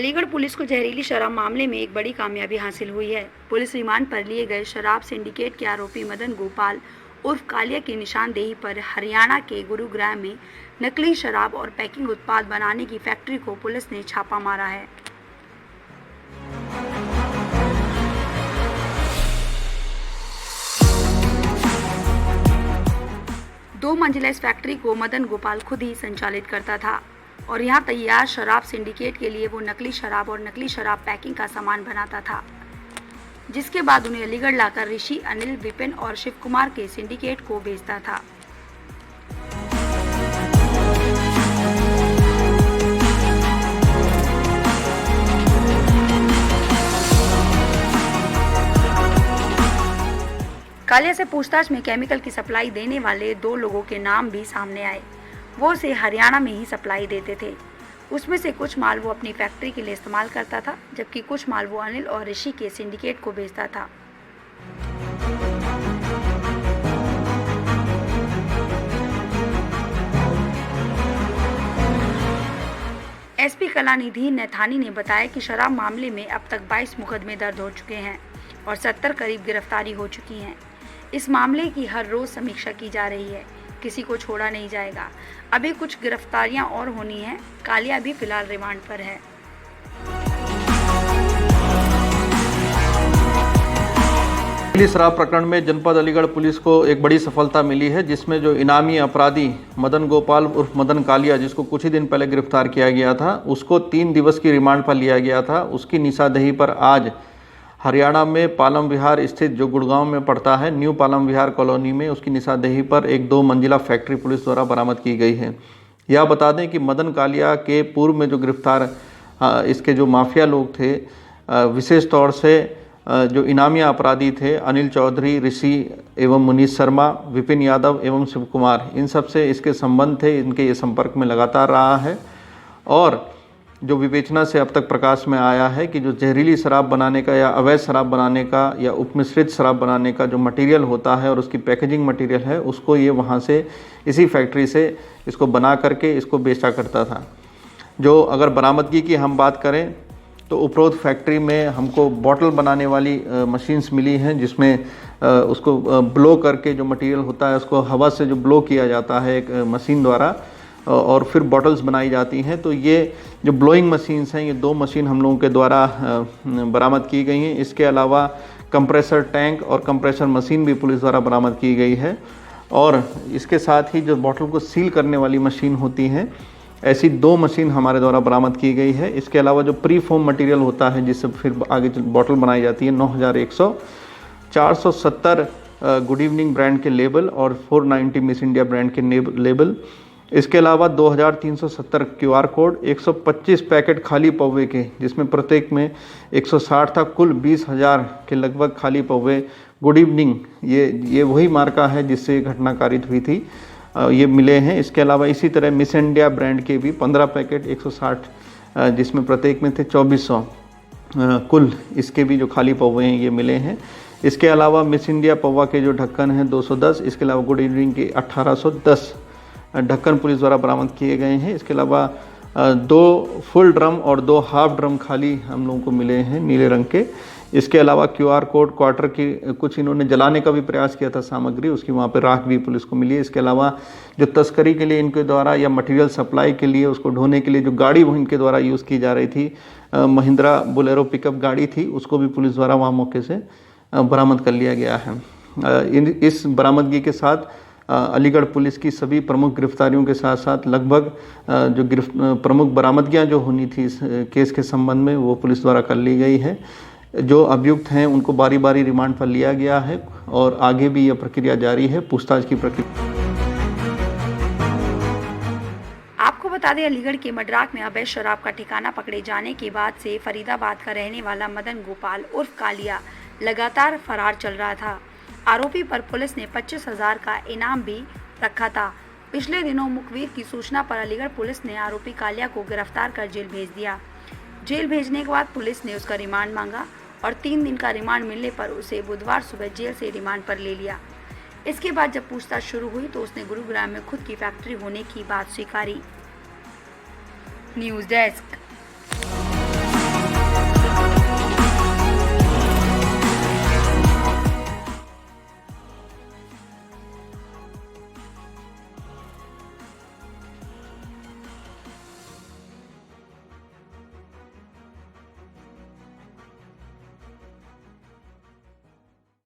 Aligarh police को जहरीली शराब मामले में एक बड़ी कामयाबी हासिल हुई है। पुलिस रिमांड पर लिए गए शराब सिंडिकेट के आरोपी मदन गोपाल उर्फ कालिया की निशानदेही पर हरियाणा के गुरुग्राम में नकली शराब और पैकिंग उत्पाद बनाने की फैक्ट्री को पुलिस ने छापा मारा है। दो मंजिला इस फैक्ट्री को मदन गोपाल खुद ही संचालित करता था और यहां तैयार शराब सिंडिकेट के लिए वो नकली शराब और नकली शराब पैकिंग का सामान बनाता था, जिसके बाद उन्हें अलीगढ़ लाकर ऋषि, अनिल, विपिन और शिव कुमार के सिंडिकेट को बेचता था। कालिया से पूछताछ में केमिकल की सप्लाई देने वाले दो लोगों के नाम भी सामने आए। वो उसे हरियाणा में ही सप्लाई देते थे। उसमें से कुछ माल वो अपनी फैक्ट्री के लिए इस्तेमाल करता था, जबकि कुछ माल वो अनिल और ऋषि के सिंडिकेट को बेचता था। एसपी कलानिधि नैथानी ने बताया कि शराब मामले में अब तक 22 मुकदमे दर्ज हो चुके हैं और 70 करीब गिरफ्तारी हो चुकी हैं। इस मामले की हर रोज समीक्षा की जा रही है, किसी को छोड़ा नहीं जाएगा। अभी कुछ गिरफ्तारियां और होनी हैं। कालिया भी फिलहाल रिमांड पर है। शराब प्रकरण में जनपद अलीगढ़ पुलिस को एक बड़ी सफलता मिली है, जिसमें जो इनामी अपराधी मदन गोपाल उर्फ मदन कालिया, जिसको कुछ ही दिन पहले गिरफ्तार किया गया था, उसको 3 दिवस की रिमांड पर लिया गया था। उसकी निशानदेही पर आज हरियाणा में पालम विहार स्थित, जो गुड़गांव में पड़ता है, न्यू पालम विहार कॉलोनी में उसकी निशानदेही पर एक 2 मंजिला फैक्ट्री पुलिस द्वारा बरामद की गई है। यह बता दें कि मदन कालिया के पूर्व में जो गिरफ्तार इसके जो माफिया लोग थे, विशेष तौर से जो इनामिया अपराधी थे, अनिल चौधरी, ऋषि एवं मुनीष शर्मा, विपिन यादव एवं शिव कुमार, इन सब से इसके संबंध थे। इनके ये संपर्क में लगातार रहा है और जो विवेचना से अब तक प्रकाश में आया है कि जो जहरीली शराब बनाने का या अवैध शराब बनाने का या उपमिश्रित शराब बनाने का जो मटेरियल होता है और उसकी पैकेजिंग मटेरियल है, उसको ये वहाँ से इसी फैक्ट्री से इसको बना करके इसको बेचा करता था। जो अगर बरामदगी की हम बात करें तो उपरोक्त फैक्ट्री में हमको बॉटल बनाने वाली मशीन्स मिली हैं, जिसमें उसको ब्लो करके जो मटेरियल होता है उसको हवा से जो ब्लो किया जाता है एक मशीन द्वारा और फिर बॉटल्स बनाई जाती हैं। तो ये जो ब्लोइंग मशीन्स हैं, ये 2 मशीन हम लोगों के द्वारा बरामद की गई हैं। इसके अलावा कंप्रेसर टैंक और कंप्रेसर मशीन भी पुलिस द्वारा बरामद की गई है और इसके साथ ही जो बॉटल को सील करने वाली मशीन होती हैं, ऐसी 2 मशीन हमारे द्वारा बरामद की गई है। इसके अलावा जो प्री फोम मटेरियल होता है, जिससे फिर आगे बॉटल बनाई जाती है, 9100 470 गुड इवनिंग ब्रांड के लेबल और 490 मिस इंडिया ब्रांड के लेबल। इसके अलावा 2370 QR कोड, 125 पैकेट खाली पौवे के, जिसमें प्रत्येक में 160 था, कुल 20,000 के लगभग खाली पौवे गुड इवनिंग, ये वही मार्का है जिससे घटना कारित हुई थी, ये मिले हैं। इसके अलावा इसी तरह मिस इंडिया ब्रांड के भी 15 पैकेट 160, जिसमें प्रत्येक में थे 2400, कुल इसके भी जो खाली पौवे हैं ये मिले हैं। इसके अलावा मिस इंडिया पौवा के जो ढक्कन हैं 210, इसके अलावा गुड इवनिंग के 1810 ढक्कन पुलिस द्वारा बरामद किए गए हैं। इसके अलावा 2 फुल ड्रम और 2 हाफ ड्रम खाली हम लोगों को मिले हैं नीले रंग के। इसके अलावा QR कोड, क्वार्टर की कुछ इन्होंने जलाने का भी प्रयास किया था सामग्री, उसकी वहाँ पे राख भी पुलिस को मिली है। इसके अलावा जो तस्करी के लिए इनके द्वारा या मटेरियल सप्लाई के लिए उसको ढोने के लिए जो गाड़ी वो इनके द्वारा यूज़ की जा रही थी, महिंद्रा बोलेरो पिकअप गाड़ी थी, उसको भी पुलिस द्वारा वहाँ मौके से बरामद कर लिया गया है। इस बरामदगी के साथ अलीगढ़ पुलिस की सभी प्रमुख गिरफ्तारियों के साथ साथ लगभग जो प्रमुख बरामदगियां जो होनी थी इस केस के संबंध में, वो पुलिस द्वारा कर ली गई है। जो अभियुक्त हैं उनको बारी बारी रिमांड पर लिया गया है और आगे भी यह प्रक्रिया जारी है, पूछताछ की प्रक्रिया। आपको बता दें, अलीगढ़ के मडराक में अवैध शराब का ठिकाना पकड़े जाने के बाद से फरीदाबाद का रहने वाला मदन गोपाल उर्फ कालिया लगातार फरार चल रहा था। आरोपी पर पुलिस ने 25,000 का इनाम भी रखा था। पिछले दिनों मुखबिर की सूचना पर अलीगढ़ पुलिस ने आरोपी कालिया को गिरफ्तार कर जेल भेज दिया। जेल भेजने के बाद पुलिस ने उसका रिमांड मांगा और 3 दिन का रिमांड मिलने पर उसे बुधवार सुबह जेल से रिमांड पर ले लिया। इसके बाद जब पूछताछ शुरू हुई तो उसने गुरुग्राम में खुद की फैक्ट्री होने की बात स्वीकारी। News desk.